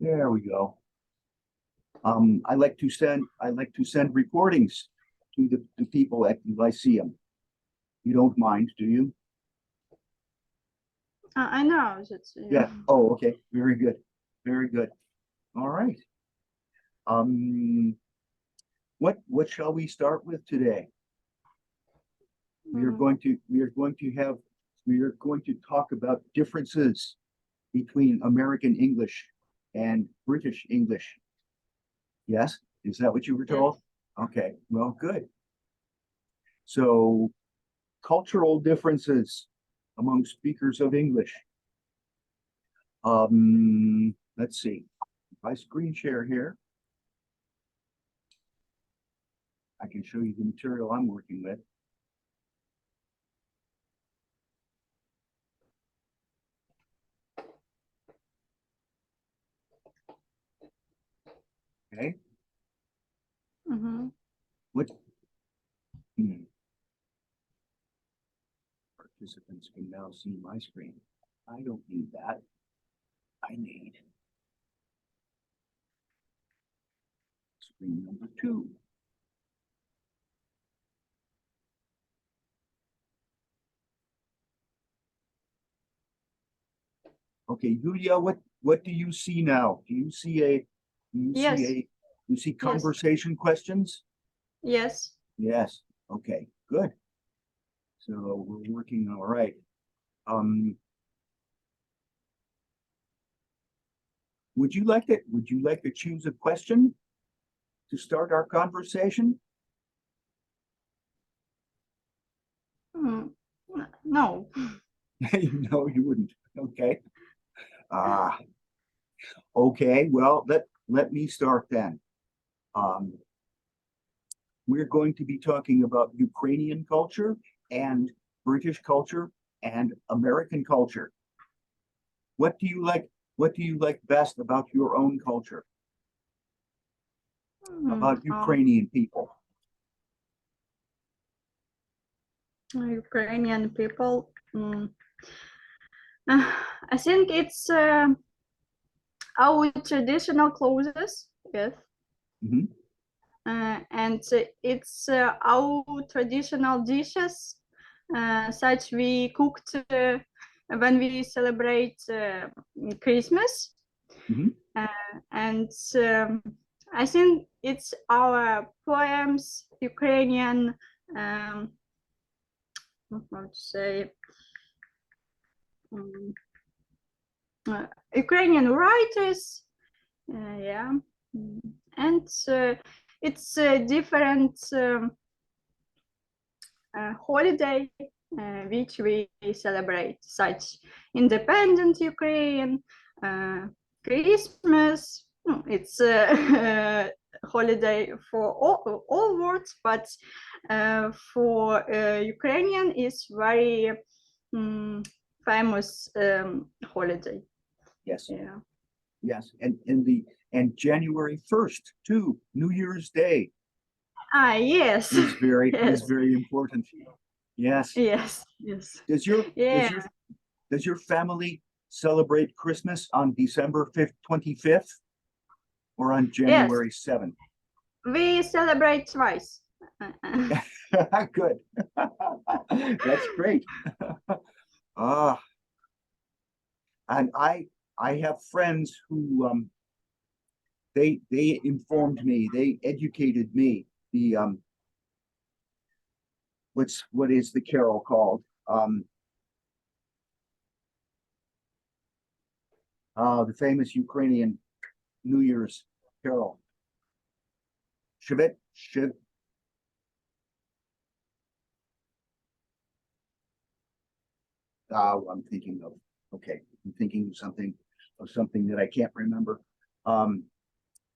There we go. I like to send recordings to the people at the Lyceum. You don't mind, do you? I know that. Yeah. Oh, okay. Very good. Very good. All right. What shall we start with today? We are going to talk about differences between American English and British English. Yes? Is that what you were told? Okay, well, good. So, cultural differences among speakers of English. Let's see. If I screen share here, I can show you the material I'm working with. Okay. What? Participants can now see my screen. I don't need that. I need screen number 2. Okay, Yulia, what do you see now? Do you see you see conversation questions? Yes. Yes. Okay, good. So we're working all right. Would you like to choose a question to start our conversation? No. No, you wouldn't. Okay. Okay, well, let me start then. We're going to be talking about Ukrainian culture and British culture and American culture. What do you like best about your own culture? About Ukrainian people? Ukrainian people. I think it's our traditional clothes, yes. And it's our traditional dishes, such we cooked when we celebrate Christmas. And I think it's our poems, Ukrainian, how to say, Ukrainian writers, yeah, and it's a different holiday which we celebrate, such independent Ukraine, Christmas. It's a holiday for all worlds, but for Ukrainian is very famous holiday. Yes. Yeah. Yes, and January 1st too, New Year's Day. Yes. Is very important. Yes. Yes. Does your family celebrate Christmas on December 25th or on January 7th? We celebrate twice. Good. That's great. And I have friends who they informed me, they educated me. What is the carol called? The famous Ukrainian New Year's carol. I'm thinking of something that I can't remember.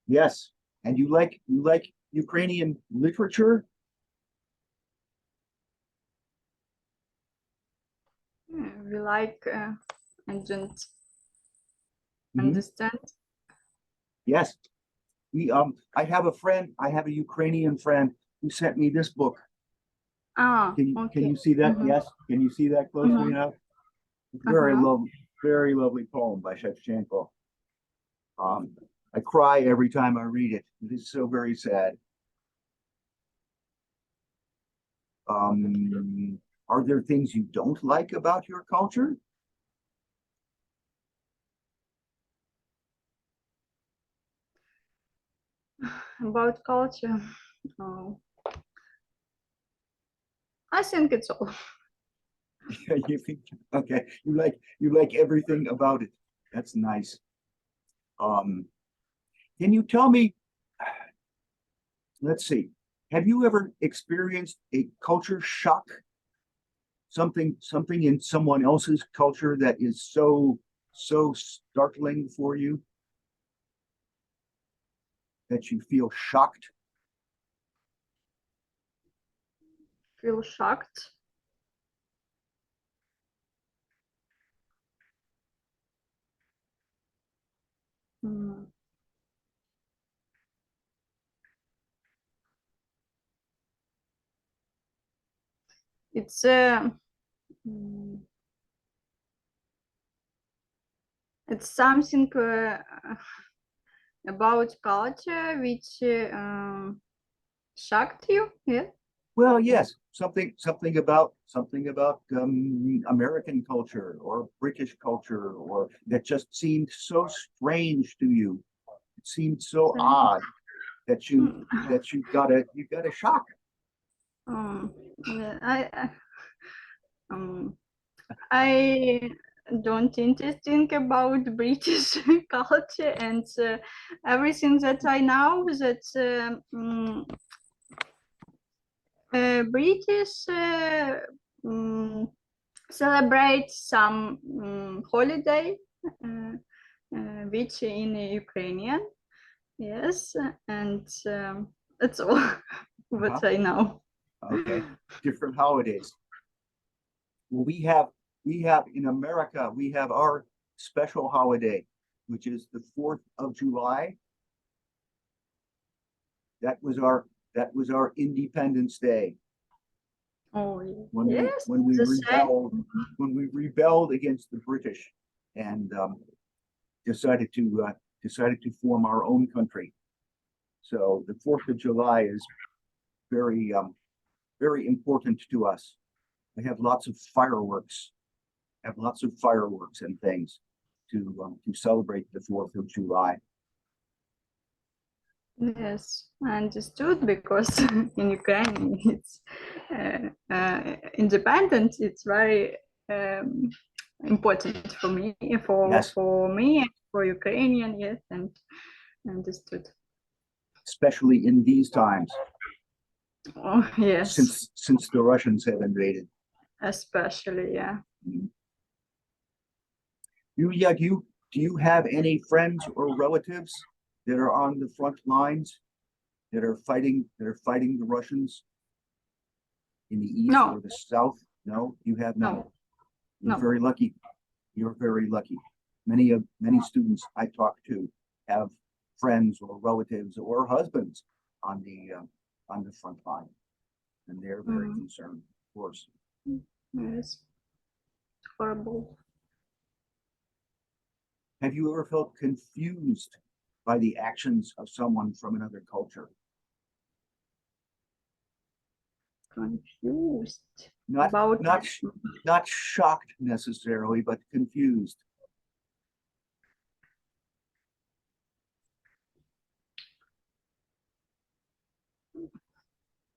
Yes, and you like Ukrainian literature? We like and don't understand. Yes, I have a Ukrainian friend who sent me this book. Can you see that? Yes, can you see that closely enough? Very lovely poem by Shevchenko. I cry every time I read it. It is so very sad. Are there things you don't like about your culture? About culture. Oh. I think it's all. You think, okay, you like everything about it. That's nice. Can you tell me, let's see, have you ever experienced a culture shock? Something in someone else's culture that is so startling for you that you feel shocked? Feel shocked. Mm. It's mm, it's something about culture which shocked you, yeah? Well, yes, something about American culture or British culture, or that just seemed so strange to you. It seemed so odd that you got a shock. Yeah, I don't interesting about British culture, and everything that I know that British celebrate some holiday, which in Ukrainian, yes, and that's all what I know. Okay, different holidays. Well, we have in America, we have our special holiday, which is the 4th of July. That was our Independence Day. Oh Yes, when we rebelled against the British and decided to form our own country. So the 4th of July is very very important to us. We have lots of fireworks, and things to celebrate the 4th of July. Yes, I understood, because in Ukraine it's independent. It's very important for me, Yes, for me, for Ukrainian. Yes, and understood. especially in these times Oh yes, since the Russians have invaded. especially, yeah. Do you have any friends or relatives that are on the front lines that are fighting the Russians in the east No, or the south? No, you have none. no, You're no. very lucky. You're very lucky. Many students I talk to have friends or relatives or husbands on the front line, and they're very concerned, of course. Yes, horrible. Have you ever felt confused by the actions of someone from another culture? Confused Not about not shocked necessarily, but confused.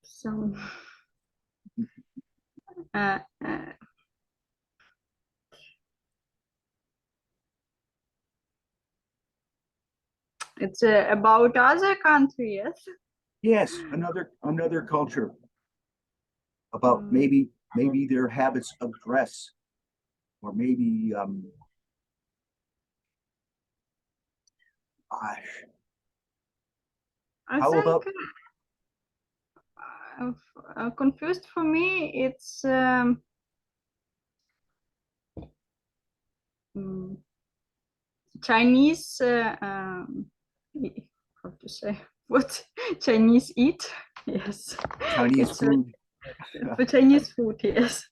some. It's about other country, yes. Yes, another culture, about maybe their habits of dress, or maybe gosh, I how think about confused for me. It's Chinese. How to say what Chinese eat? Yes, Chinese it's food? for Chinese food. Yes,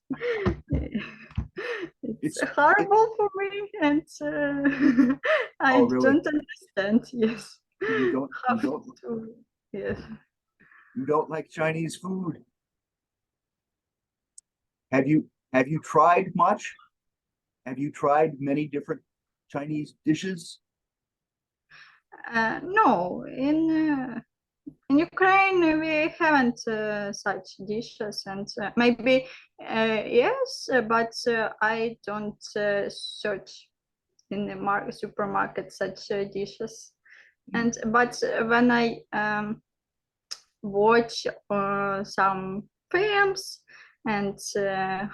it's It's horrible for me, and I Oh, really? don't understand. Yes. You don't, How you don't, to, yes. you don't like Chinese food? Have you tried much? Have you tried many different Chinese dishes? No, in Ukraine we haven't such dishes, and maybe yes, but I don't search in the supermarket such dishes. And but when I watch some films and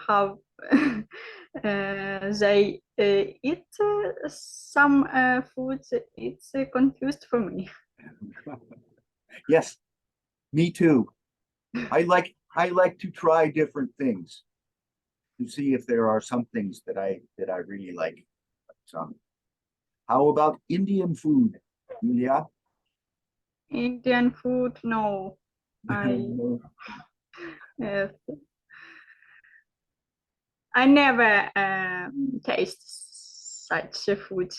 how they eat some foods, it's confused for me. Yes, me too. I like to try different things to see if there are some things that I really like. Some. How about Indian food, Julia? Indian food, no. I uh, I never taste such food.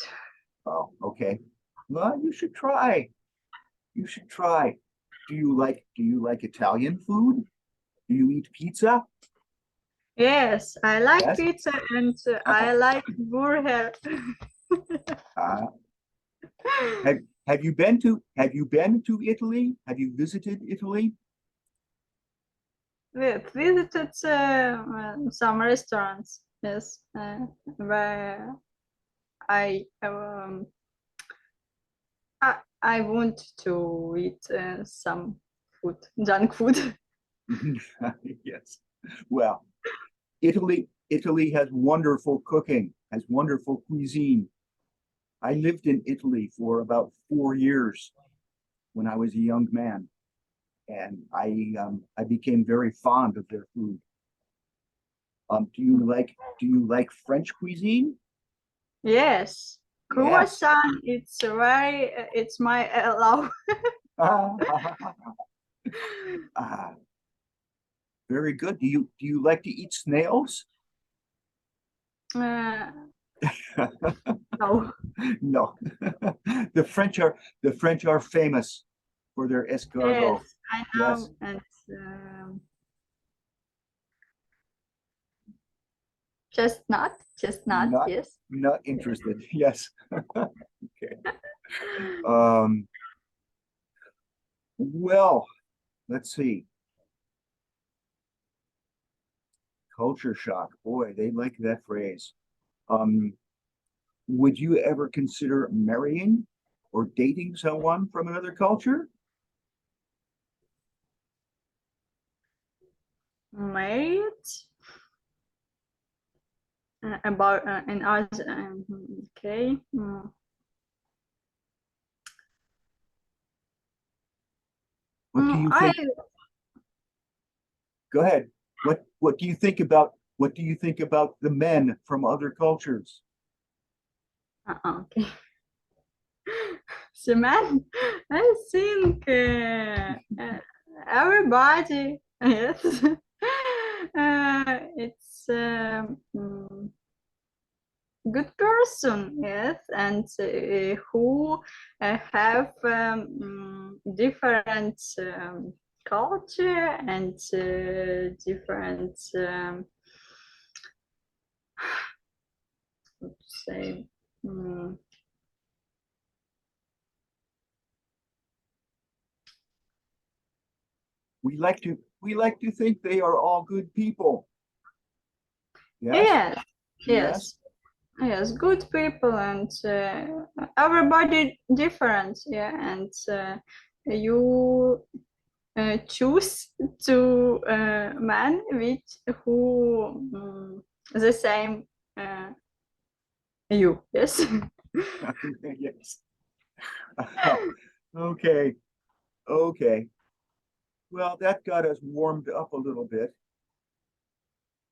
Oh, okay. Well, you should try. You should try. Do you like Italian food? Do you eat pizza? Yes, I like Yes. pizza and I like burger. Uh, have you been to Italy? Have you visited Italy? We visited some restaurants, yes, where I I want to eat some food, junk food. Yes. Well, Italy has wonderful cooking, has wonderful cuisine. I lived in Italy for about 4 years when I was a young man, and I became very fond of their food. Do you like French cuisine? Yes, Yes. croissant. It's my love. Ah, very good. Do you like to eat snails? Uh, no. No. The French are famous for their Yes, escargot. I Yes. know, and chestnut. Not Yes. not Yes. interested. Yes. Okay. Um, well, let's see. Culture shock. Boy, they like that phrase. Um, would you ever consider marrying or dating someone from another culture? Married. About in ours. Okay. What do you I think? Go ahead. What do you think about the men from other cultures? okay. So man, I think everybody. Yes. It's good person, yes, and who have different culture and different say um, We like to think they are all good people. Yes? yes, Yes. yes, yes, good people, and everybody different, yeah, and you choose to man which who the same you, yes. Yes. Okay. Okay. Well, that got us warmed up a little bit.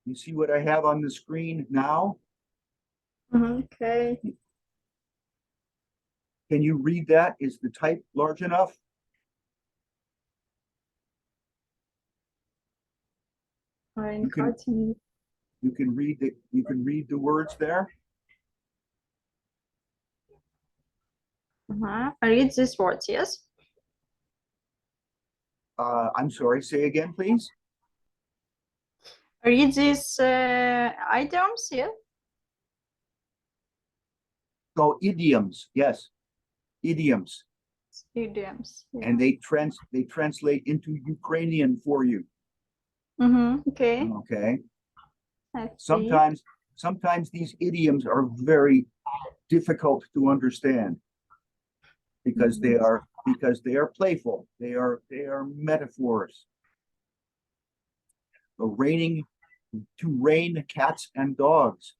You see what I have on the screen now? Okay. Can you read that? Is the type large enough? I'm You can cutting. you can read the words there. Read these words, yes? I'm sorry, say again, please. Read these items, yeah? Oh, idioms, yes, idioms. Idioms. Yeah. And they translate into Ukrainian for you. Okay. Okay. I see. Sometimes these idioms are very difficult to understand because they are playful. They are metaphors. To rain cats and dogs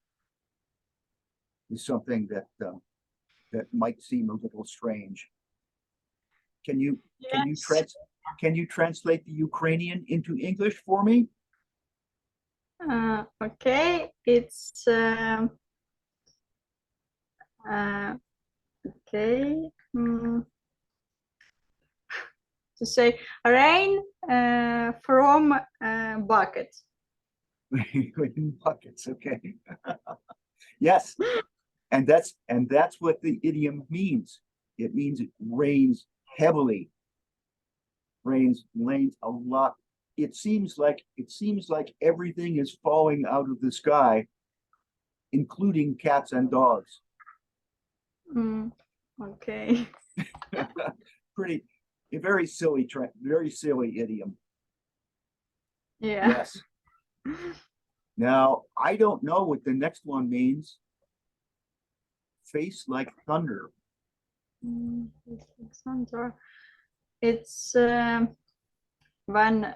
is something that might seem a little strange. Can you Yes. translate the Ukrainian into English for me? Okay. It's okay. To say rain from bucket. In buckets, okay. Yes, and that's what the idiom means. It means it rains heavily, rains a lot. It seems like everything is falling out of the sky, including cats and dogs. Okay. Pretty, a very silly idiom. Yeah. Yes. Now, I don't know what the next one means. Face like thunder. It's when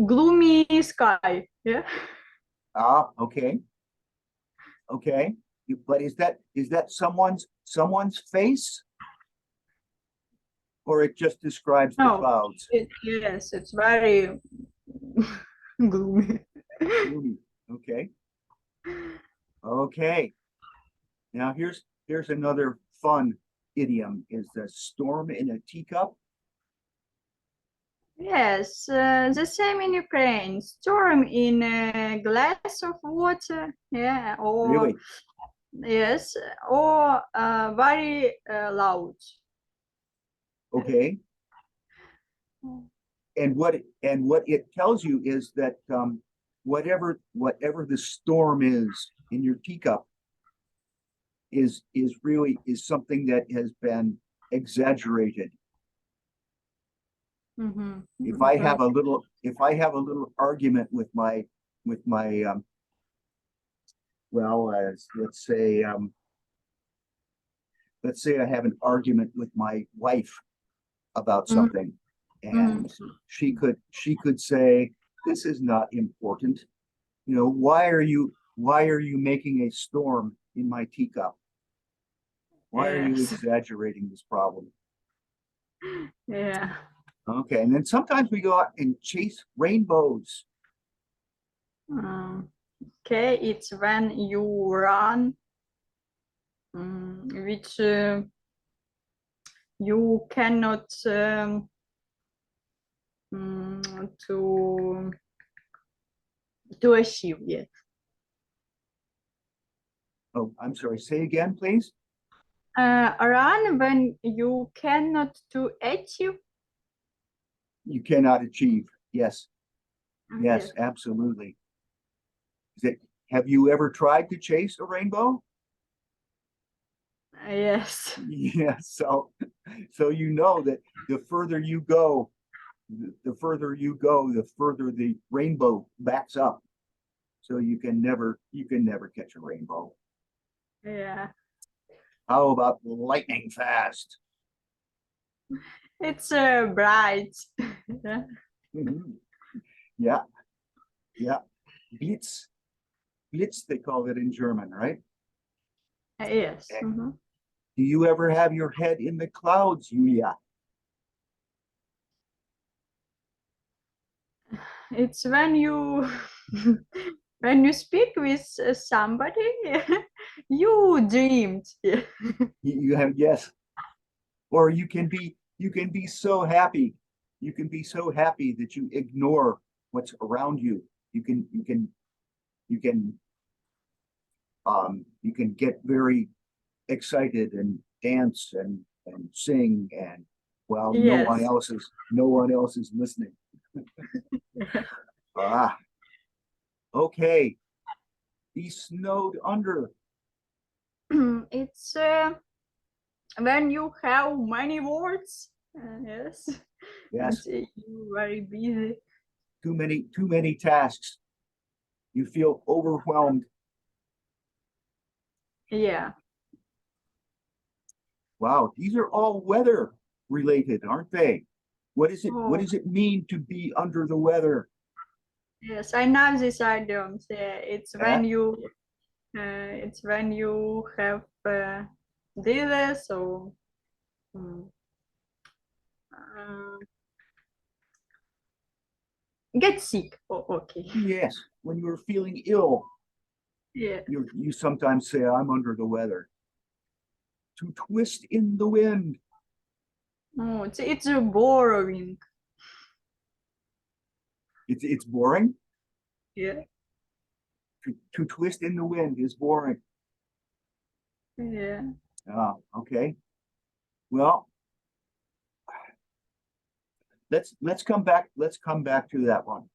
gloomy sky. Yeah. Ah, okay. Okay. But is that someone's face? Or it just describes the No. clouds? Yes, it's very gloomy. Gloomy. Okay. Okay. Now here's another fun idiom, is the storm in a teacup. Yes, the same in Ukraine. Storm in a glass of water. Yeah, or Really? yes, or very loud. Okay. And what it tells you is that whatever the storm is in your teacup is really something that has been exaggerated. If I have a little argument with my well, let's say I have an argument with my wife about something, and she could say, this is not important. You know, why are you making a storm in my teacup? Why are you Yes. exaggerating this problem? Yeah. Okay, and then sometimes we go out and chase rainbows. Okay, it's when you run, which you cannot to achieve yet. Oh, I'm sorry, say again, please. Run when you cannot to achieve. You cannot achieve. Yes. Yes, Yes. absolutely. Have you ever tried to chase a rainbow? Yes. Yeah, so you know that the further you go, the further the rainbow backs up. So you can never catch a rainbow. Yeah. How about lightning fast? It's bright. Yeah. Yeah, yeah. Blitz. Blitz, they call it in German, right? Yes. Do you ever have your head in the clouds, Julia? It's when you when you speak with somebody, you dreamed. Yeah. You have, yes. Or you can be so happy. You can be so happy that you ignore what's around you. You can You can get very excited and dance and sing, and well, Yes. no one else is listening. Ah, okay. Be snowed under. It's when you have many words. Yes. And Yes, you very busy. too many tasks. You feel overwhelmed. Yeah. Wow, these are all weather related, aren't they? What Oh, does it mean to be under the weather? yes. I know this idioms. Yeah. Eh? It's when you have this or mm, uh, get sick. Oh, okay. Yes, when you're feeling ill, Yeah. you sometimes say, I'm under the weather. To twist in the wind. Oh, it's boring. It's boring. Yeah. To twist in the wind is boring. Yeah. Ah, okay. Well, let's come back to that one.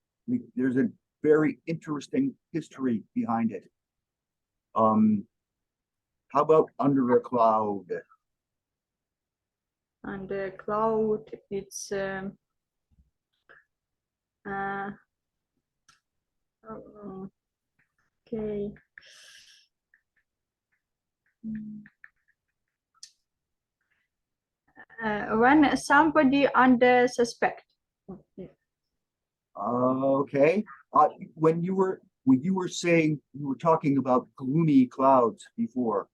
There's a very interesting history behind it. How about under a cloud? And the cloud, it's uh, oh, okay. When somebody under suspect. Okay. When you were saying you were talking about gloomy clouds before,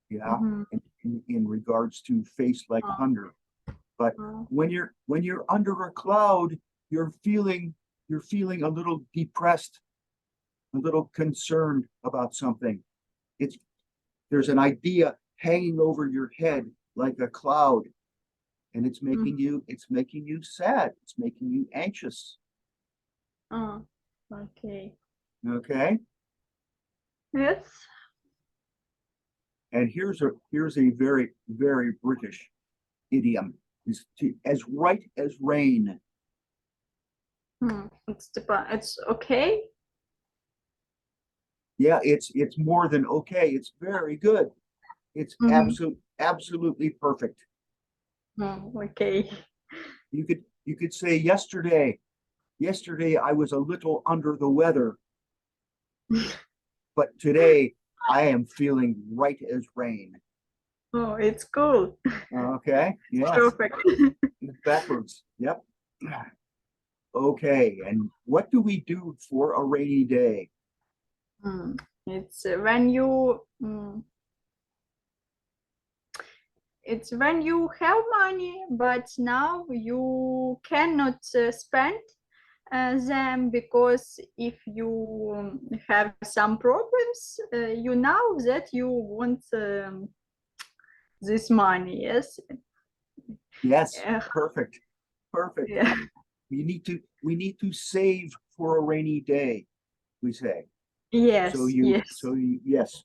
yeah, Mhm. in regards to face like Uh, thunder. But uh, when you're under a cloud, you're feeling a little depressed, a little concerned about something. It's there's an idea hanging over your head like a cloud, and it's making you sad. It's making you anxious. uh, okay. Okay. Yes. And here's a very British idiom is as right as rain. It's okay. Yeah, it's more than okay. It's very good. It's Mm-hmm. absolutely perfect. Okay. You could say yesterday I was a little under the weather, but today I am feeling right as rain. Oh, it's cool. Okay. Yes. Perfect. Backwards. Yep. Okay. And what do we do for a rainy day? It's when it's when you have money, but now you cannot spend them because if you have some problems, you know that you want this money. Yes. Yes. Yeah. Perfect. Perfect. Yeah. We need to save for a rainy day, we say. Yes. Yes. Yes,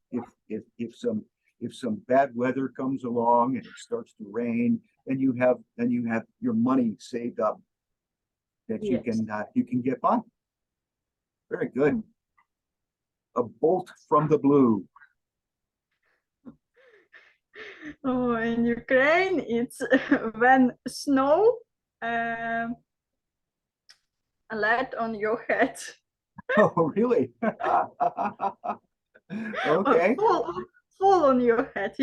if some bad weather comes along and it starts to rain, then you have your money saved up that Yes. you can get by. Very good. A bolt from the blue. Oh, in Ukraine, it's when snow land on your head. Oh, really? Oh, Okay. fall on your head.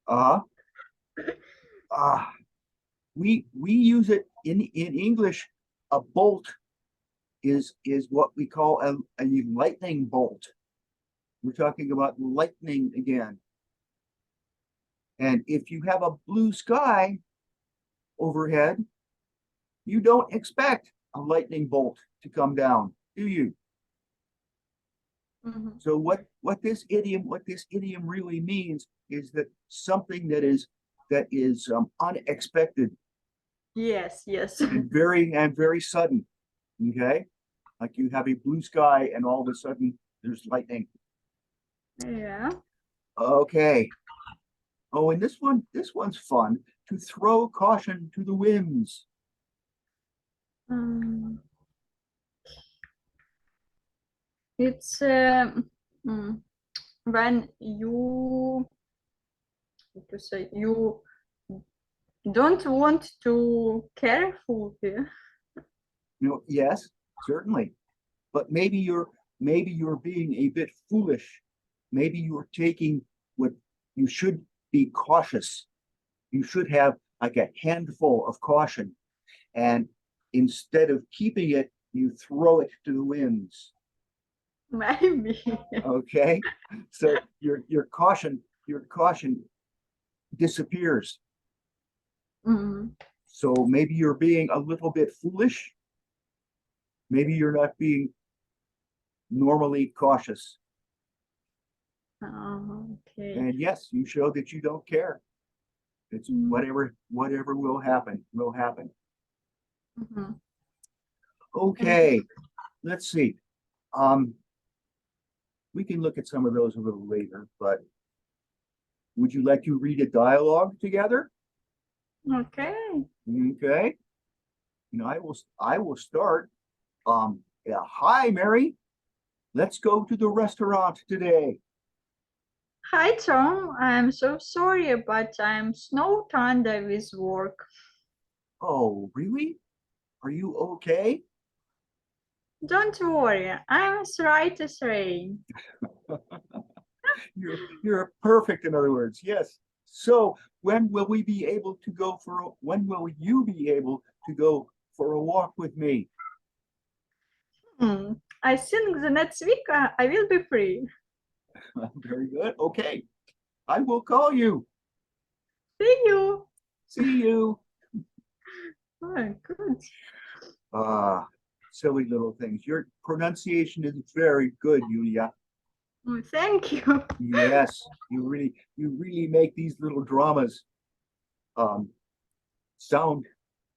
Uh-huh. Uh, we use it in English. A bolt is what we call a lightning bolt. We're talking about lightning again. And if you have a blue sky overhead, you don't expect a lightning bolt to come down, do you? Mhm. So what this idiom really means is that something that is unexpected Yes, yes. and very sudden. Okay, like you have a blue sky and all of a sudden there's lightning. Yeah. Okay. Oh, and this one's fun. To throw caution to the winds. Um, it's mm, when you, how to say, you don't want to careful here. You know, yes, certainly. But maybe you're being a bit foolish. Maybe you're taking what you should be cautious. You should have like a handful of caution. And instead of keeping it, you throw it to the winds. Maybe. Okay. So your caution disappears. Mm, So maybe you're being a little bit foolish. Maybe you're not being normally cautious. okay. And yes, you show that you don't care. It's Mm, whatever will happen, will happen. mhm. And Okay, let's see. Um, we can look at some of those a little later, but would you like to read a dialogue together? okay. Okay. You know, I will start. Yeah, hi, Mary. Let's go to the restaurant today. Hi, Tom. I'm so sorry, but I'm snowed under with work. Oh, really? Are you okay? Don't worry, I'm as right as rain. You're perfect, in other words. Yes. So when will we be able to go for when will you be able to go for a walk with me? Hmm. I think the next week I will be free. Very good. Okay. I will call you. See you. See you. Oh, good. Ah, silly little things. Your pronunciation is very good, Yulia. Oh, thank you. Yes, you really make these little dramas um sound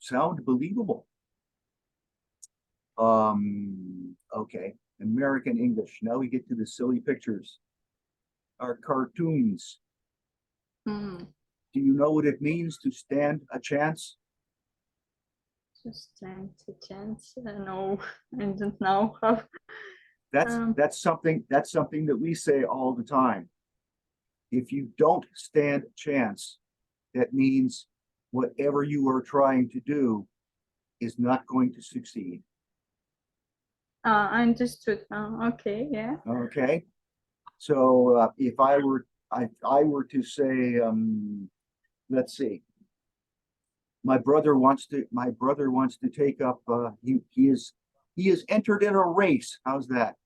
sound believable. Okay. American English. Now we get to the silly pictures. Our cartoons. Hmm. Do you know what it means to stand a chance? Just stand a chance. No, I don't know how. Um, That's something that we say all the time. If you don't stand a chance, that means whatever you are trying to do is not going to succeed. I understood. Okay, yeah. Okay. So if I were to say, let's see, my brother wants to take up he is entered in a race. How's that?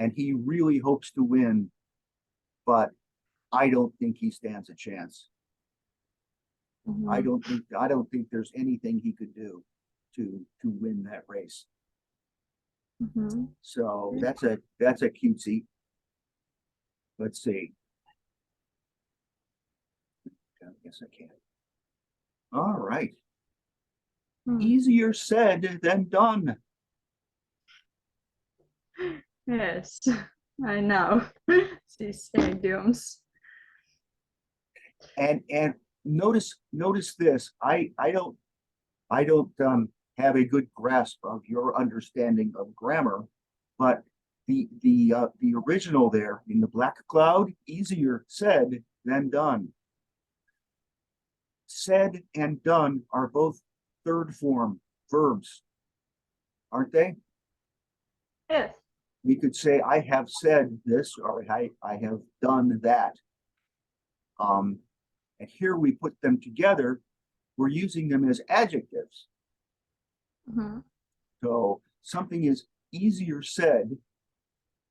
And he really hopes to win, but I don't think he stands a chance. Mhm, I don't think there's anything he could do to win that race. mhm. So that's a cutesy. Let's see. I guess I can. All right. Hmm. Easier said than done. Yes, I know these idioms. And notice this. I don't have a good grasp of your understanding of grammar, but the original there in the black cloud, easier said than done. Said and done are both third form verbs, aren't they? Yes. We could say I have said this or I have done that. Um, and here we put them together. We're using them as adjectives. Mhm, So something is easier said,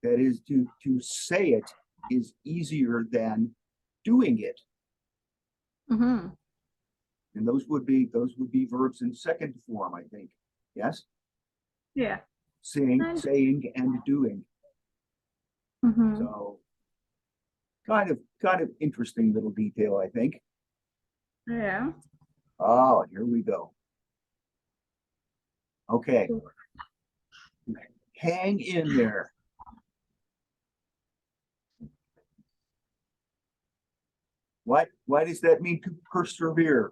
that is to say it is easier than doing it. mhm. And those would be verbs in second form, I think. Yes? Yeah. And Saying and doing. mhm. So kind of interesting little detail, I think. Yeah. Oh, here we go. Okay. Hang in there. Why does that mean to persevere?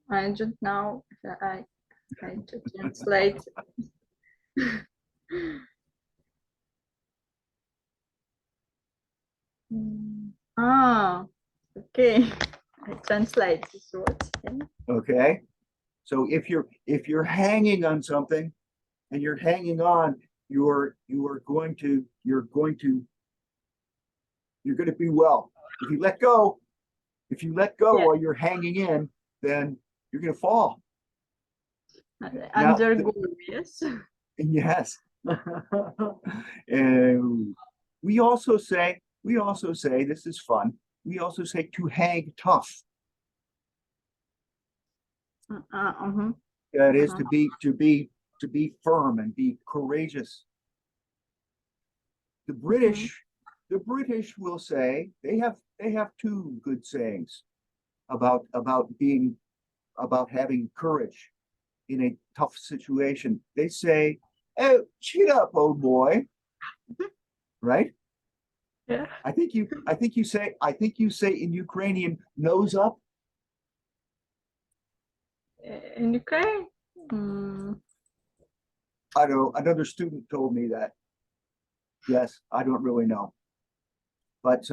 I don't know. I to translate. Ah, okay. I translate this word. Yeah. Okay. So if you're hanging on something and you're hanging on, you're going to be well. If you let go, Yeah. while you're hanging in, then you're gonna fall. Now, Undergo, yes. yes. And we also say, this is fun. We also say to hang tough. Uh-huh. That is to be firm and be courageous. The British will say they have two good sayings about having courage in a tough situation. They say, "Oh, cheat up, old boy," right? Yeah. I think you say in Ukrainian, "Nose up." In Ukraine? Mm, I don't know. Another student told me that. Yes, I don't really know, but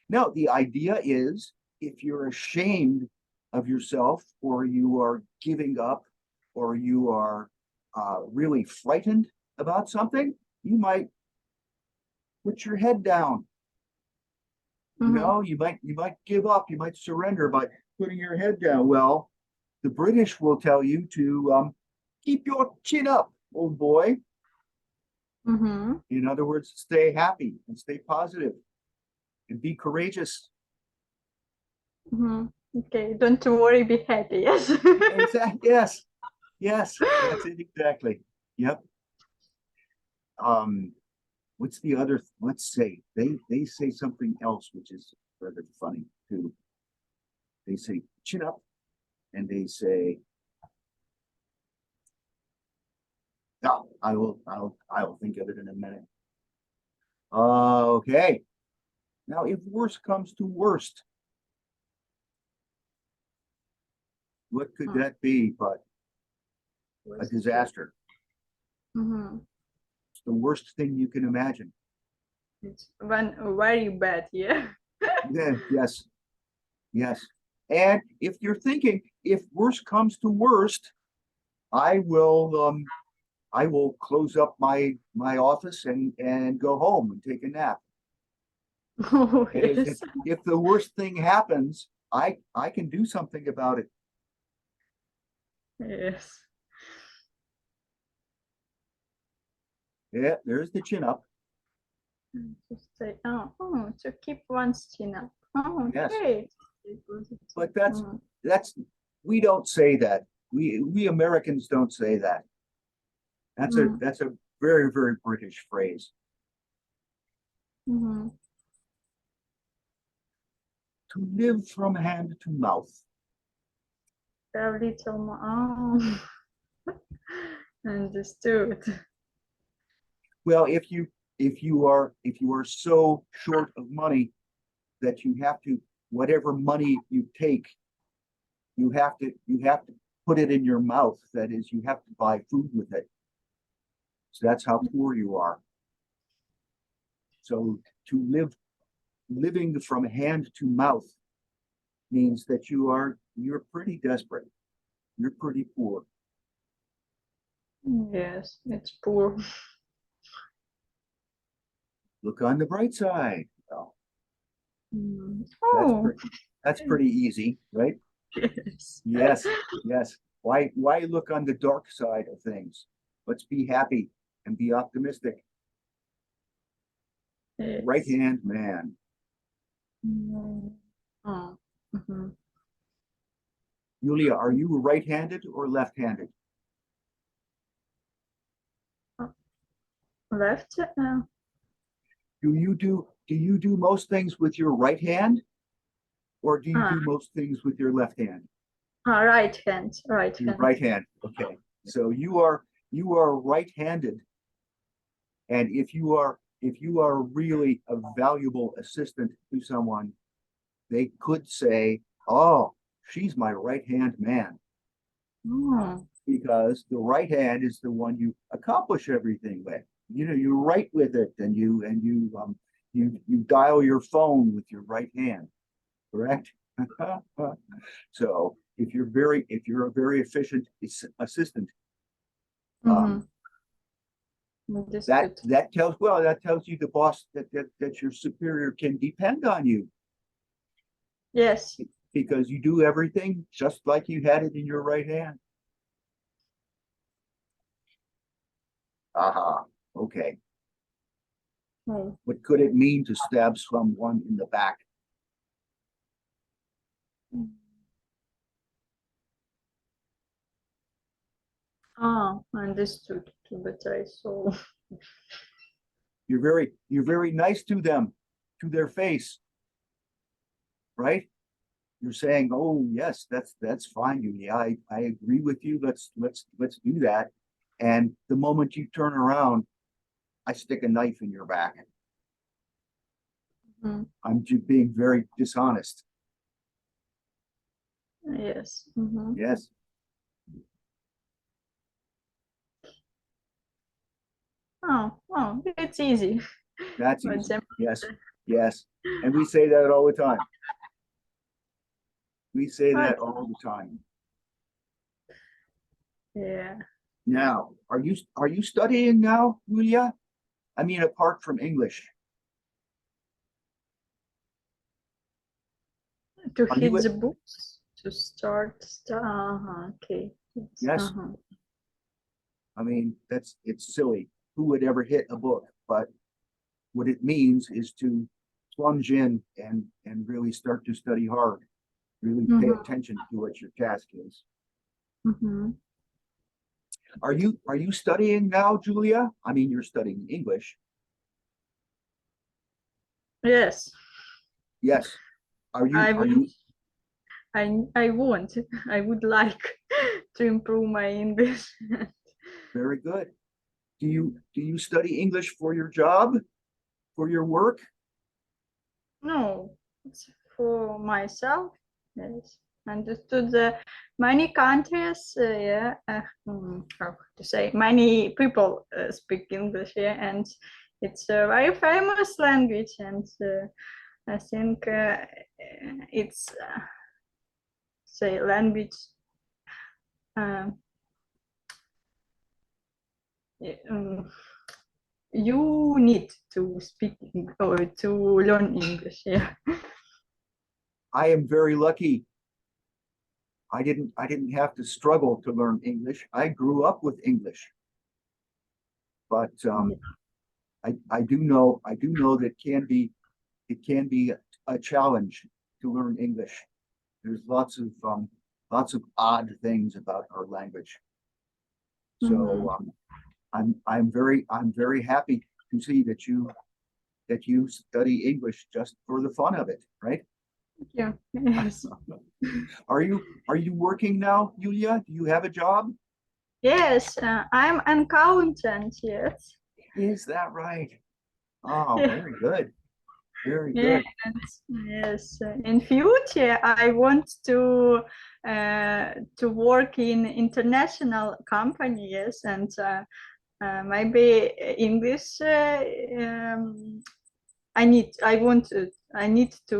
no. The idea is if you're ashamed of yourself, or you are giving up, or you are really frightened about something, you might put your head down. mhm. You might give up, you might surrender by putting your head down. Well, the British will tell you to keep your chin up, old boy. Mhm. In other words, stay happy and stay positive and be courageous. Mhm. Okay, don't worry, be happy. Yes. Exactly. Yes. Yes. That's it. Exactly. Yep. Um, what's the other? Let's say they say something else, which is rather funny too. They say chin up, and they say, "No, I will think of it in a minute." Okay. Now, if worst comes to worst, what could that be but a disaster? Mhm. It's the worst thing you can imagine. It's one very bad, yeah. Yeah, yes, yes. And if you're thinking, if worst comes to worst, I will close up my office and go home and take a nap. Oh, That is, yes. if the worst thing happens, I can do something about it. Yes. Yeah, there's the chin up. Just say, to keep one's chin up. Oh, Yes, okay. but Mhm. that's we don't say that. We Americans don't say that. Mhm. That's a very British phrase. Mhm. To live from hand to mouth. Very little more. Oh, understood. Well, if you are so short of money that you have to, whatever money you take, you have to put it in your mouth. That is, you have to buy food with it. So that's how poor you are. So to living from hand to mouth means that you're pretty desperate. You're pretty poor. Yes, it's poor. Look on the bright side. Well, Mm. that's Oh, pretty that's pretty easy, right? yes. Yes, yes. Why look on the dark side of things? Let's be happy and be optimistic. Right Yes. hand man. Mm. Oh. Mhm. Yulia, are you right-handed or left-handed? Left. Do you do most things with your right hand, or do you Ah, do most things with your left hand? right hand. Right Your hand. right hand. Okay. So you are right-handed. And if you are really a valuable assistant to someone, they could say, oh, she's my right-hand man, Oh, because the right hand is the one you accomplish everything with. You know, you write with it, and you dial your phone with your right hand, correct? So if you're a very efficient assistant, um, understood. that tells you the boss that your superior can depend on you, Yes. because you do everything just like you had it in your right hand. Aha, okay. Oh. What could it mean to stab someone in the back? Ah, understood. But I saw. You're very nice to them, to their face, right? You're saying, oh yes, that's fine, Julia. I agree with you. Let's do that. And the moment you turn around, I stick a knife in your back. Mhm. I'm just being very dishonest. Yes. Yes, Oh, it's easy. that's For easy. example, Yes, yes. And we say that all the time. We say but that all the time. yeah, Now, are you studying now, Julia? I mean, apart from English, to are hit you? the books to start. Okay. Yes. I mean, it's silly. Who would ever hit a book? But what it means is to plunge in and really start to study hard. Really pay attention to what your task is. Are you studying now, Julia? I mean, you're studying English. Yes, Yes. I Are would. you I want. I would like to improve my English. very good? Do you study English for your job, for your work? No, it's for myself. Yes, understood. The many countries, yeah, how to say, many people speak English, yeah, and it's a very famous language, and I think it's say language. Um, yeah, you need to speak or to learn English, yeah. I am very lucky. I didn't have to struggle to learn English. I grew up with English. But I do know that it can be a challenge to learn English. There's lots of odd things about our language. So I'm very happy to see that you study English just for the fun of it, right? Yeah, yes. Are you working now, Yulia? Do you have a job? Yes, I'm an accountant, yes. Is that right? Oh, Yeah. very good. Very Yes, good. yes. In future, I want to work in international companies and maybe English. I need to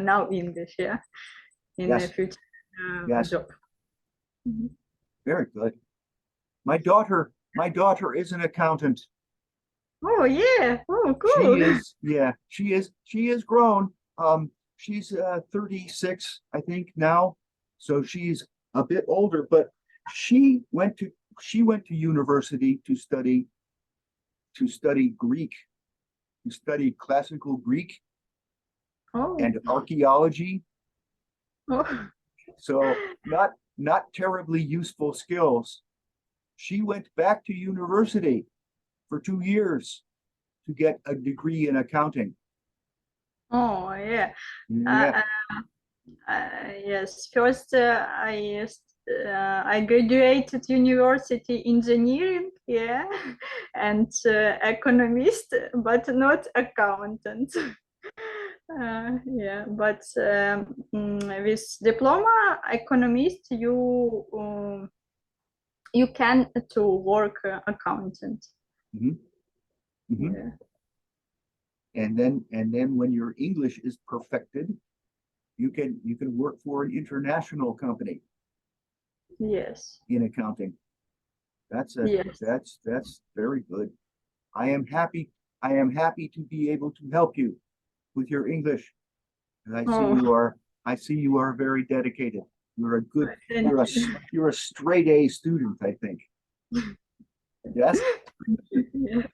know English, yeah, in the Yes, future yes, job. Mhm. very good. My daughter is an accountant. Oh yeah. Oh She cool. is, yeah, she is grown. She's 36, I think now. So she's a bit older, but she went to she went to university to study Greek, to study classical Greek Oh. and archaeology. Oh. So not terribly useful skills. She went back to university for 2 years to get a degree in accounting. Oh yeah. Yeah, Uh, yes. First, I I graduated university engineering, yeah, and economist, but not accountant. Yeah, but with diploma economist, you can to work accountant. Mhm, mhm. Yeah. And then when your English is perfected, you can work for an international company Yes. in accounting. Yes. That's very good. I am happy. I am happy to be able to help you with your English. And Oh, I see you are very dedicated. You're a good, thank you. you're a straight A student, I think. Yes? Yeah.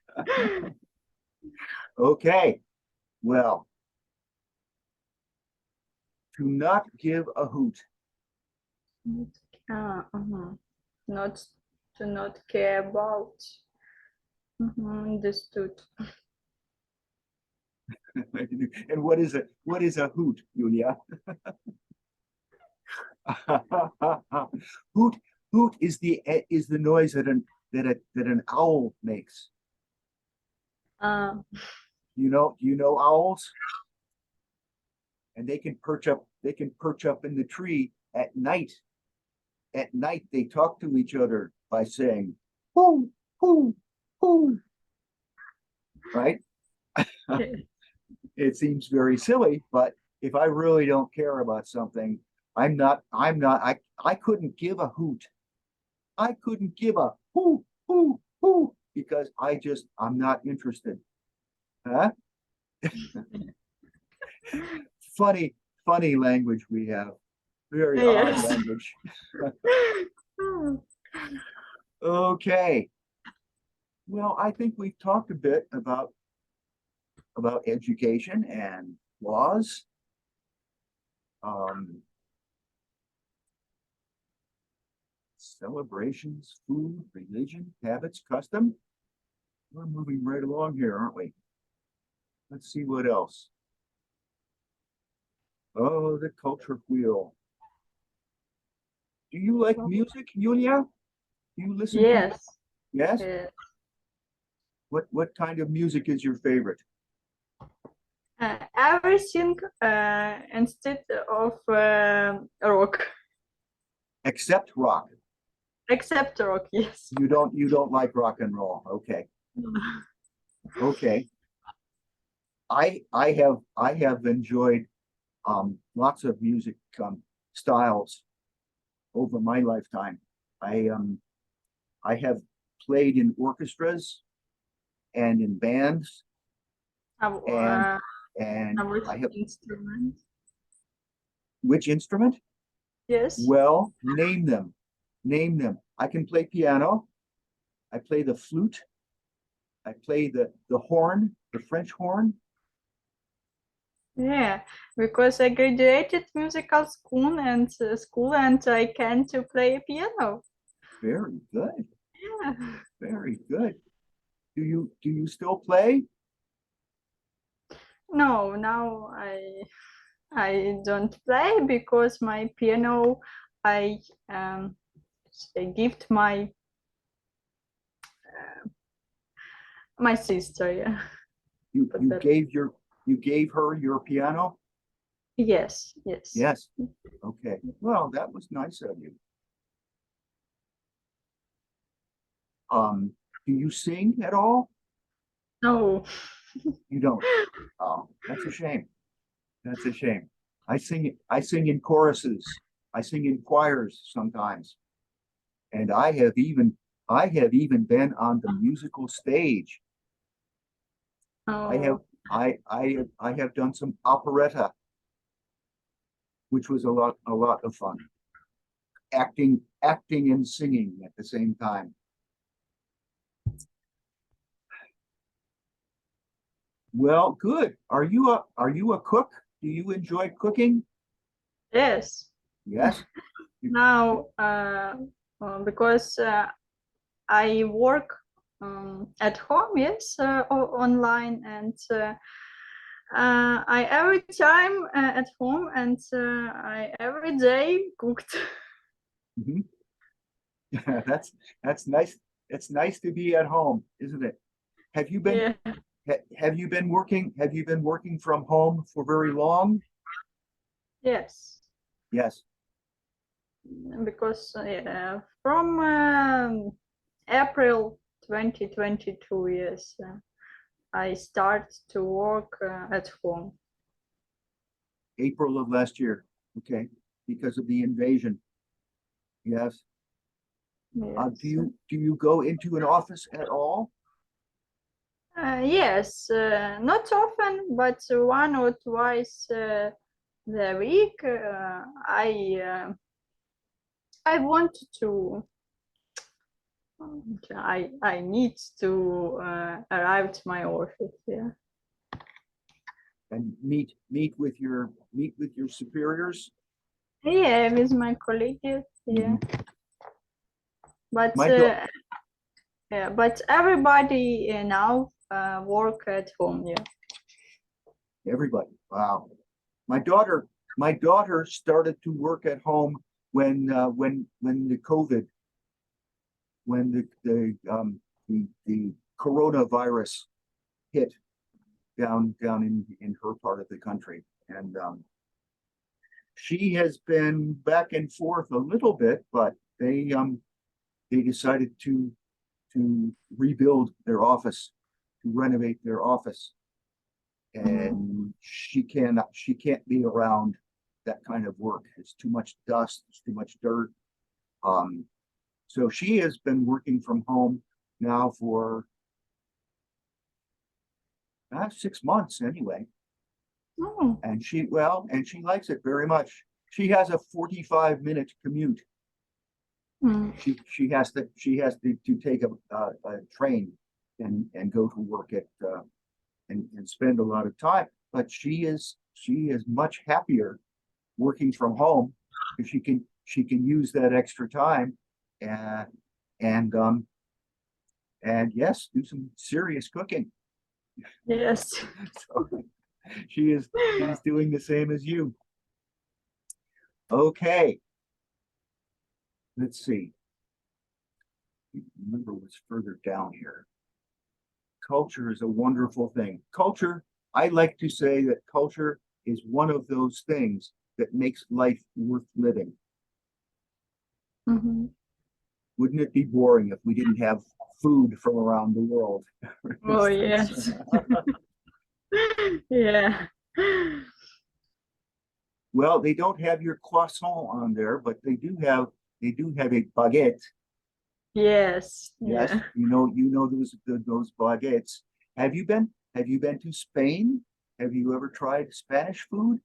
Okay. Well, to not give a hoot. Not to not care about. Understood. And what is a hoot, Julia? Hoot hoot is the noise that an owl makes. Uh, You know owls? And they can perch up in the tree at night. At night they talk to each other by saying hoo hoo hoo, right? It seems very silly, but if I really don't care about something, I couldn't give a hoot. I couldn't give a hoo because I'm not interested. Huh? Funny, funny language we have. Very odd yes. language. Okay. Well, I think we've talked a bit about education and laws. Um, Celebrations, food, religion, habits, custom. We're moving right along here, aren't we? Let's see what else. Oh, the culture wheel. Do you like music, Yulia? Do you listen to? Yes. Yes. Yes. What kind of music is your favorite? Everything instead of rock, Except rock. except rock. Yes. You don't like rock and roll. Okay. Okay. I have enjoyed lots of music styles over my lifetime. I um I have played in orchestras and in bands and Our, and our I have instrument. which instrument? Yes. Well, name them. Name them. I can play piano. I play the flute. I play the horn, the French horn. Yeah, because I graduated musical school and I can to play piano. Very good. Yeah. Very good. Do you still play? No, now I don't play because my piano I gift my sister. Yeah. You gave you gave her your piano? Yes, yes. Yes. Okay. Well, that was nice of you. Do you sing at all? No. You don't. Oh, that's a shame. That's a shame. I sing in choruses. I sing in choirs sometimes. And I have even been on the musical stage. I have Oh, I have done some operetta, which was a lot of fun. Acting and singing at the same time. Well, good. Are you a cook? Do you enjoy cooking? yes. Yes. Now, because I work at home, yes, online, and I every time at home, and I every day cooked. Mhm. That's nice. It's nice to be at home, isn't it? Have you been Yeah. have you been working from home for very long? Yes. Yes. Because from April 2022, yes, I start to work at home. April of last year. Okay. Because of the invasion. Yes. Yes. Do you go into an office at all? Yes, not often, but one or twice the week. I want to. I need to arrive to my office. Yeah. And meet with your superiors? Yeah, with my colleagues. Yeah, Mhm. but My do yeah, but everybody now work at home. Yeah. Everybody. Wow. My daughter started to work at home when the COVID, when the coronavirus hit down in her part of the country. And she has been back and forth a little bit, but they decided to rebuild their office, to renovate their office. And she can't be around that kind of work. It's too much dust, it's too much dirt. Um, so she has been working from home now for 6 months anyway. Oh. And she likes it very much. She has a 45-minute commute. Mm. She has to take a train and go to work at and spend a lot of time. But she is much happier working from home because she can use that extra time and and um and yes, do some serious cooking. Yes. So she's doing the same as you. Okay, let's see. Remember what's further down here. Culture is a wonderful thing. Culture, I like to say that culture is one of those things that makes life worth living. Mhm. Wouldn't it be boring if we didn't have food from around the world? Oh yes. Yeah. Well, they don't have your croissant on there, but they do have a baguette. Yes. Yes, Yeah. you know those baguettes. Have you been to Spain? Have you ever tried Spanish food?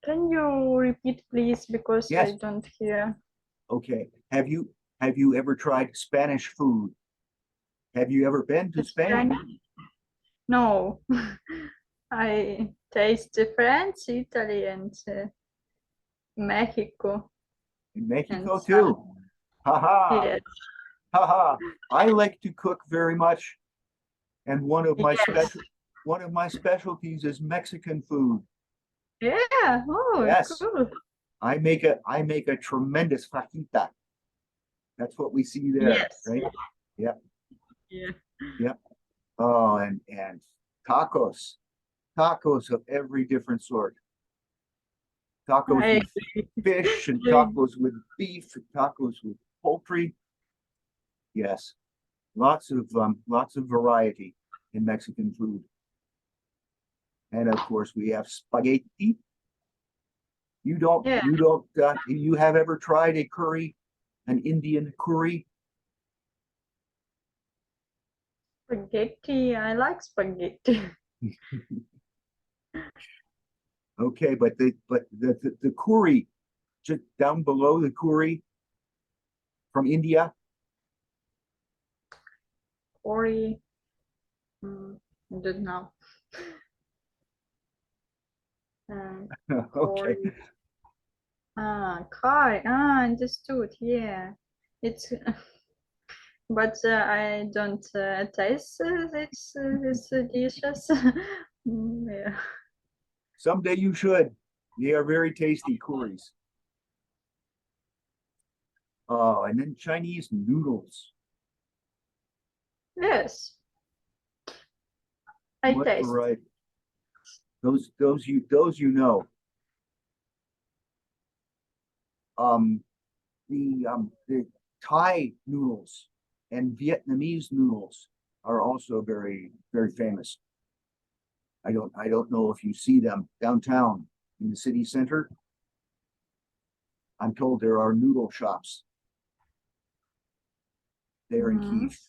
Can you repeat, please, because I Yes. don't hear. Okay. Have you ever tried Spanish food? Have you ever been to Spain? Spanish? No. I taste French, Italy, and Mexico, In and Mexico some. too. Haha. Yes. Haha. I like to cook very much, and Yes. one of my specialties is Mexican food. Yeah. Oh, Yes. cool. I make a tremendous fajita. That's what we see there, Yes. right? Yep, Yeah. yep. Oh, and tacos, tacos of every different sort. Tacos I with fish and agree. tacos with beef and tacos with poultry. Yes, lots of variety in Mexican food. And of course, we have spaghetti. Yeah. You have ever tried a curry, an Indian curry? Spaghetti. I like spaghetti. Okay, but the curry, just down below the curry from India. Curry. I don't know. Uh, Curry. Okay, Curry. Understood. Yeah, it's but I don't taste these dishes. Yeah. Someday you should. They are very tasty curries. Oh, and then Chinese noodles. Yes, I What taste. variety? Those you know. Um, the Thai noodles and Vietnamese noodles are also very famous. I don't know if you see them downtown in the city center. I'm told there are noodle shops there in Mhm. Kiev.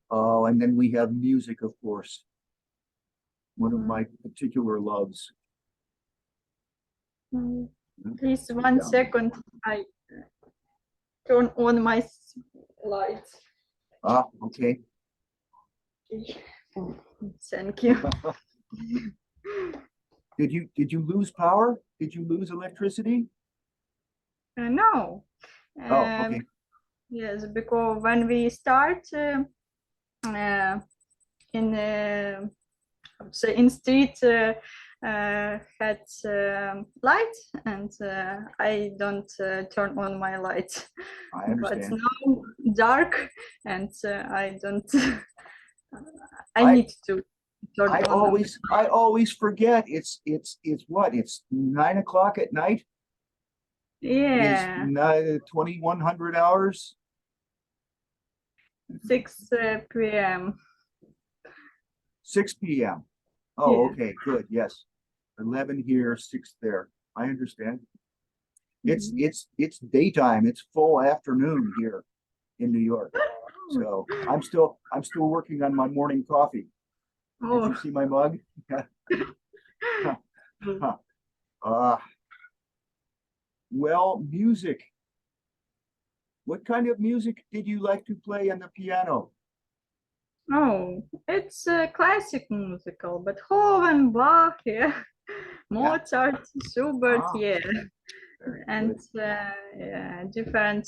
Oh, and then we have music, of course, one of my particular loves. Mm. Please, 1 second. I turn on my lights. Ah, okay. Thank you. Did you lose power? Did you lose electricity? No. Oh, Um, okay. yes, because when we start in say in street had light, and I don't turn on my light. I But understand. now dark, and I don't. I I need to turn on. I always forget. It's what? It's 9 o'clock at night. It is Yeah, 2100 hours. 6 p.m. 6 p.m. Oh, Yeah. okay, good. Yes. 11 here, 6 there. I understand. Mhm. It's daytime. It's full afternoon here in New York. So I'm still working on my morning coffee. Did you Oh. see my mug? Uh, well, music. What kind of music did you like to play on the piano? Oh, it's a classic musical, Beethoven, Bach, yeah, Yeah. Mozart, Schubert, Ah, yeah, very and good. yeah, different,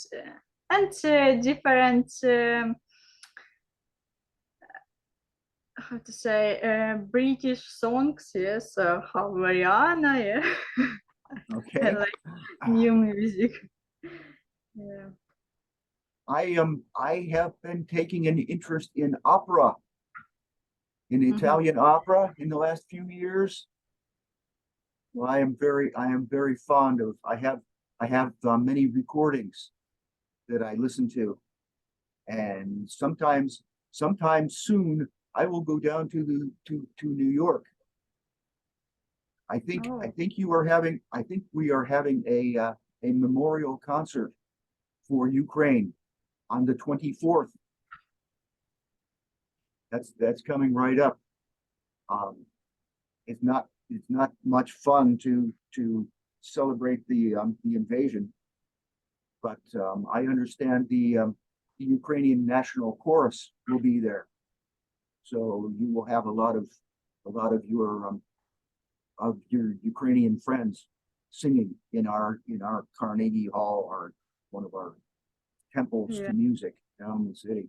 how to say, British songs, yes, Hawaiiana, yeah, I Okay. like new music. Yeah. I have been taking an interest in opera, in Mhm. Italian opera in the last few years. Well, I am very fond of. I have many recordings that I listen to, and sometimes soon I will go down to the to New York. I Oh, think you are having I think we are having a memorial concert for Ukraine on the 24th. That's coming right up. Um, it's not much fun to celebrate the invasion, but I understand the Ukrainian National Chorus will be there, so you will have a lot of your Ukrainian friends singing in our Carnegie Hall, our one of our temples yeah. to music down in the city.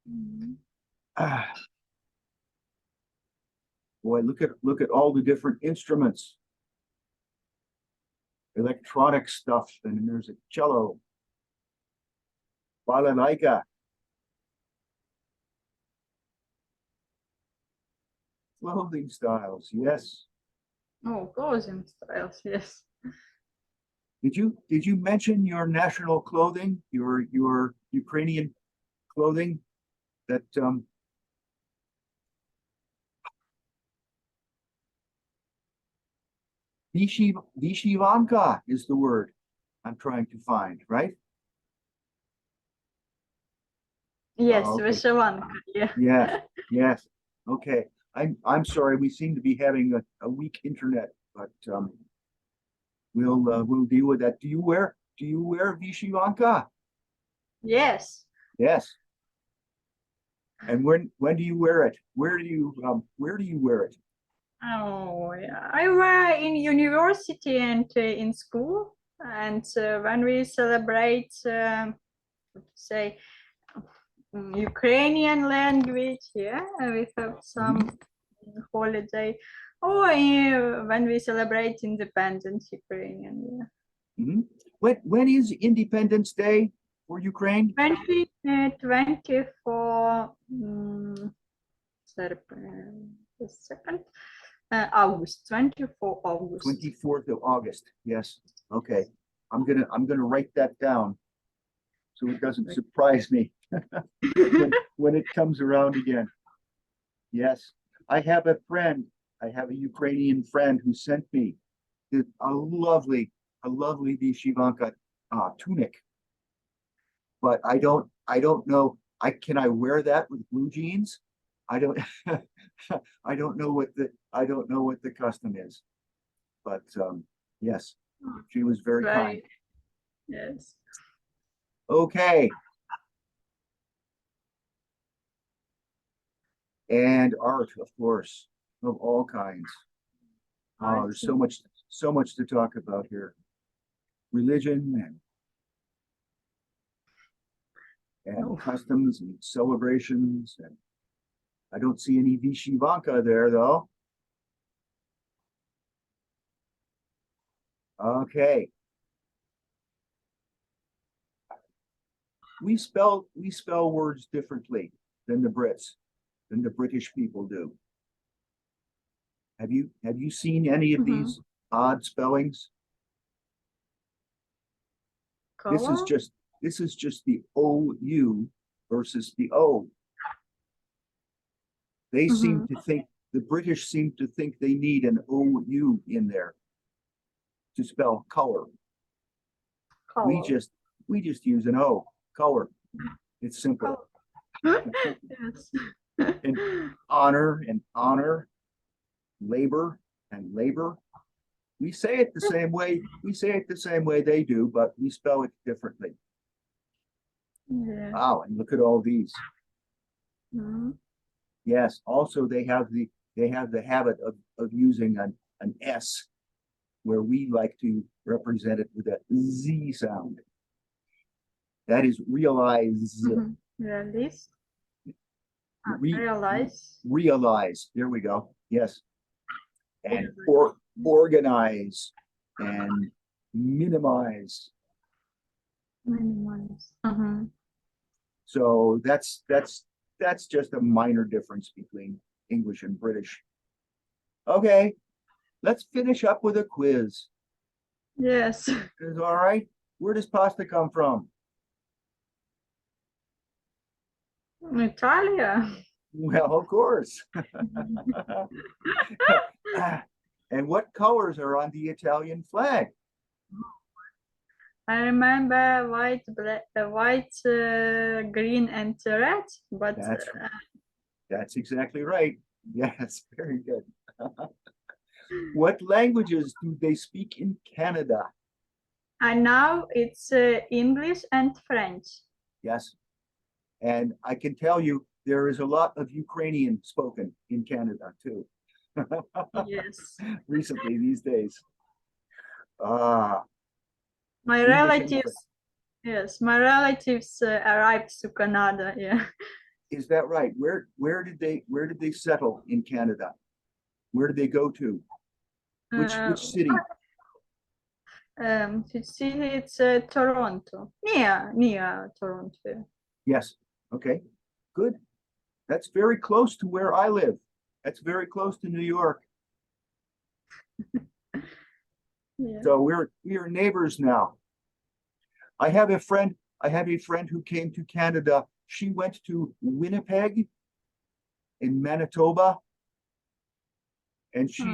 Mhm. Ah, boy, look at all the different instruments, electronic stuff, and there's a cello, balalaika, clothing styles. Yes. Oh, clothing styles, yes. Did you mention your national clothing, your Ukrainian clothing that Vishivanka is the word I'm trying to find, right? Yes, Okay. Vyshyvanka, yeah. Yes. Yes. Okay. I'm sorry. We seem to be having a weak internet, but we'll deal with that. Do you wear Vishivanka? Yes. Yes. And when do you wear it? Where do you wear it? Oh, yeah. I were in university and in school, and when we celebrate, say, Ukrainian language, yeah, we have some holiday. Or when we celebrate independence, Ukrainian, yeah. Mhm. When is Independence Day for Ukraine? 2024, the second, August, 24 August. 24th of August. Yes. Okay. I'm gonna write that down so it doesn't surprise me when it comes around again. Yes. I have a friend, I have a Ukrainian friend who sent me a lovely, Vishivanka tunic. But I don't know. Can I wear that with blue jeans? I don't I don't know what the custom is. But yes, she was very kind. Right. Yes. Okay. And art, of course, of all kinds. Oh, there's so much to talk about here. Religion and customs and celebrations. And I don't see any Vishivanka there though. Okay. We spell words differently than the British people do. Have you seen any of these odd spellings? This is Color? just the OU versus the O. They seem to think the British seem to think they need an OU in there to spell color. We Color. just use an O, color. It's simple. Yes. And honor, labor and labor. We say it the same way. We say it the same way they do, but we spell it differently. Yeah. Wow, and look at all these. Yes. Also, they have the habit of using an S where we like to represent it with a Z sound. That is realize. Realist. Re, Realize. realize. There we go. Yes. And organize and minimize. Minimize. So that's just a minor difference between English and British. Okay, let's finish up with a quiz. Yes. Is all right? Where does pasta come from? Italia. Well, of course. And what colors are on the Italian flag? I remember white, black, green, and red, but That's exactly right. Yes, very good. What languages do they speak in Canada? and now it's English and French. Yes. And I can tell you there is a lot of Ukrainian spoken in Canada too. Yes. Recently, these days. Ah, My English and relatives, yes, my relatives arrived to Canada. Yeah. Is that right? Where did they settle in Canada? Where did they go to? Which city? It's Toronto, near Toronto. Yes. Okay. Good. That's very close to where I live. That's very close to New York. Yeah. So we are neighbors now. I have a friend who came to Canada. She went to Winnipeg in Manitoba, and she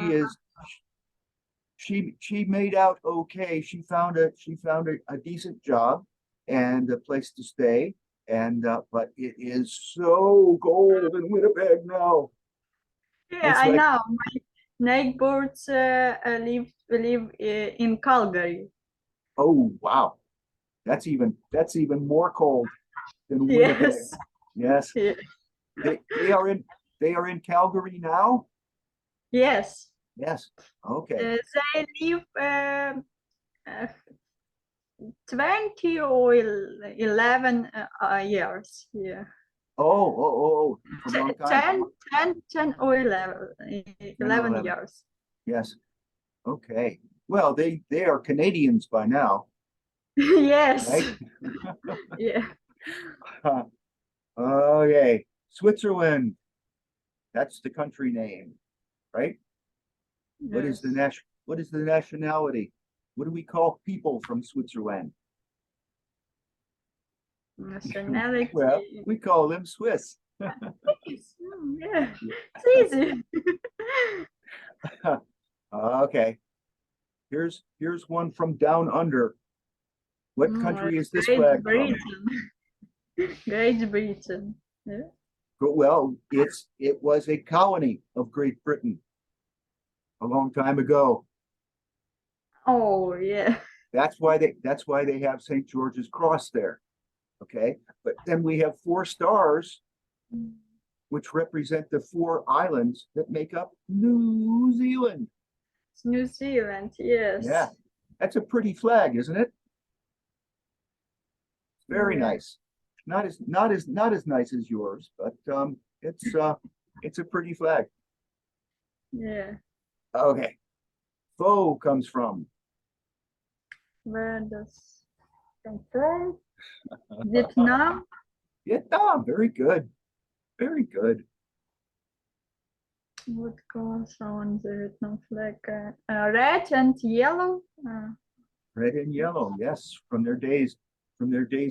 made out okay. She found a decent job and a place to stay. And but it is so cold in Winnipeg now. Yeah, It's I like, know. My neighbors live in Calgary. oh wow, that's even more cold than Winnipeg. Yes. Yes, Yeah. they are in Calgary now. Yes. Yes. Okay. They live 20 or 11 years. Yeah. It's a long time. 10 or 11, 10 or 11. years. Yes. Okay. Well, they are Canadians by now, Yes. right? Yeah. Okay. Switzerland. That's the country name, right? What is the Yes. what is the nationality? What do we call people from Switzerland? Nationality. Well, we call them Swiss. Yeah. It's easy. Okay. Here's one from down under. What country is this Great flag from? Britain. Great Britain. Yeah. Well, it was a colony of Great Britain a long time ago. Oh, yeah. That's why they have St. George's Cross there. Okay. But then we have 4 stars, which represent the 4 islands that make up New Zealand. It's New Zealand, yes. Yeah. That's a pretty flag, isn't it? Very Yeah. nice. Not as nice as yours, but it's a pretty flag. Yeah. Okay. Pho comes from. Where does come from? Vietnam. Vietnam. Very good. Very good. What goes on the Vietnam flag? Red and yellow. Red and yellow. Yes, from their days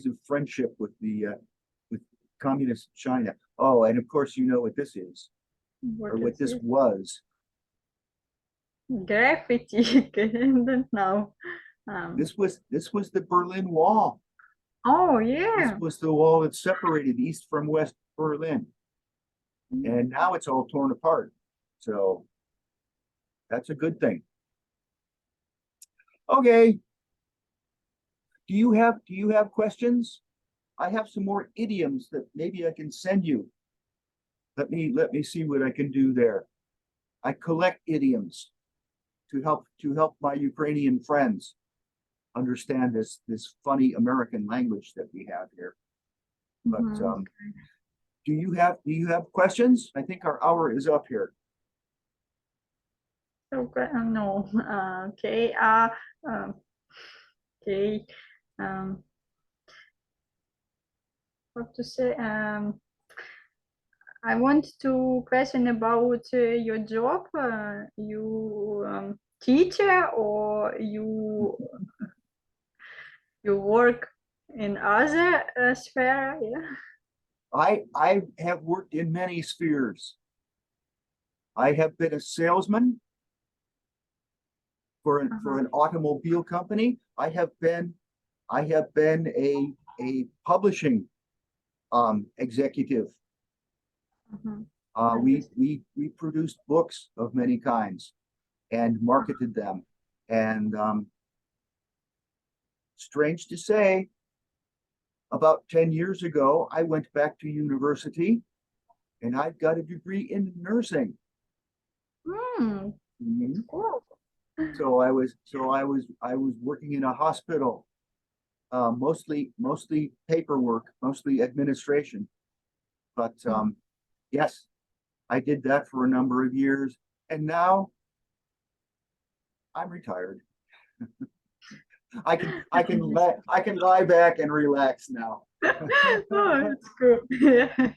of friendship with with communist China. Oh, and of course you know what this is, or what this it? was. Graffiti. I don't know. This was the Berlin Wall. Oh, This yeah. was the wall that separated East from West Berlin. And now it's all torn apart. So that's a good thing. Okay. Do you have questions? I have some more idioms that maybe I can send you. Let me see what I can do there. I collect idioms to help my Ukrainian friends understand this funny American language that we have here. But do you have questions? I think our hour is up here. Okay. No. Okay. Okay. What to say? I want to question about your job. You teacher or you work in other sphere? Yeah. I have worked in many spheres. I have been a salesman for an automobile company. I have been a publishing executive. We produced books of many kinds and marketed them. And strange to say, about 10 years ago, I went back to university and I got a degree in nursing. Cool. So I was working in a hospital, mostly paperwork, mostly administration. But yes, I did that for a number of years, and now I'm retired. I can lie back and relax now. Oh, that's good. Yeah.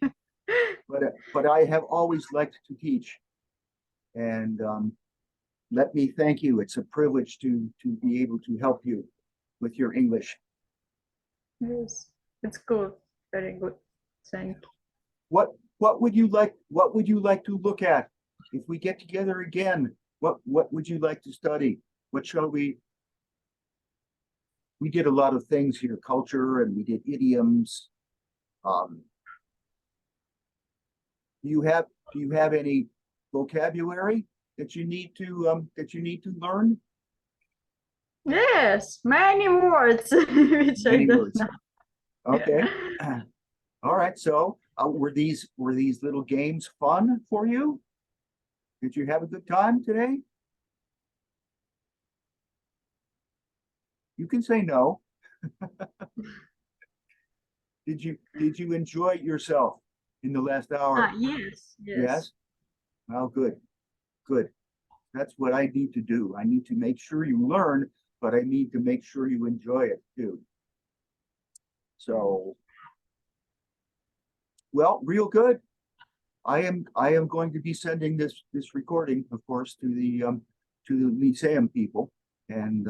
But I have always liked to teach, and let me thank you. It's a privilege to be able to help you with your English. Yes, it's good. Very good. Thank you. What would you like to look at if we get together again? What would you like to study? What shall we? We did a lot of things here, culture, and we did idioms. Do you have any vocabulary that you need to learn? Yes, many words which Many I don't words. know. Okay. Yeah. All right. So were these little games fun for you? Did you have a good time today? You can say no. Did you enjoy yourself in the last hour? Yes, Yes? Well, good, good. That's what I need to do. I need to make sure you learn, but I need to make sure you enjoy it too. So, well, real good. I am going to be sending this recording, of course, to the Lyceum people, and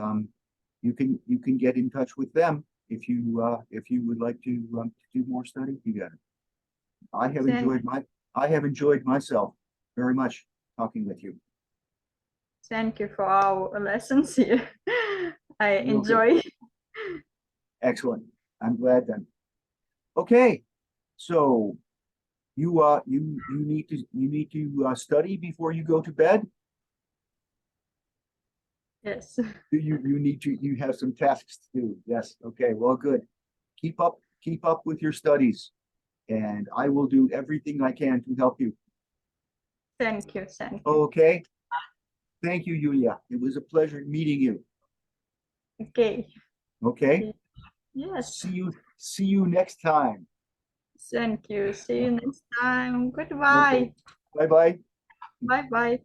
you can get in touch with them if you would like to do more study together. I have enjoyed myself very much talking with you. Thank you for our lessons here. I Real good. enjoy. Excellent. I'm glad then. Okay, so you need to study before you go to bed. Yes. You have some tasks to do. Yes. Okay. Well, good. Keep up with your studies, and I will do everything I can to help you. Thank you. Thank you. Okay. Thank you, Yulia. It was a pleasure meeting you. Okay. Okay. Yes. See you next time. Thank you. See you next time. Goodbye. Okay. Bye bye. Bye bye.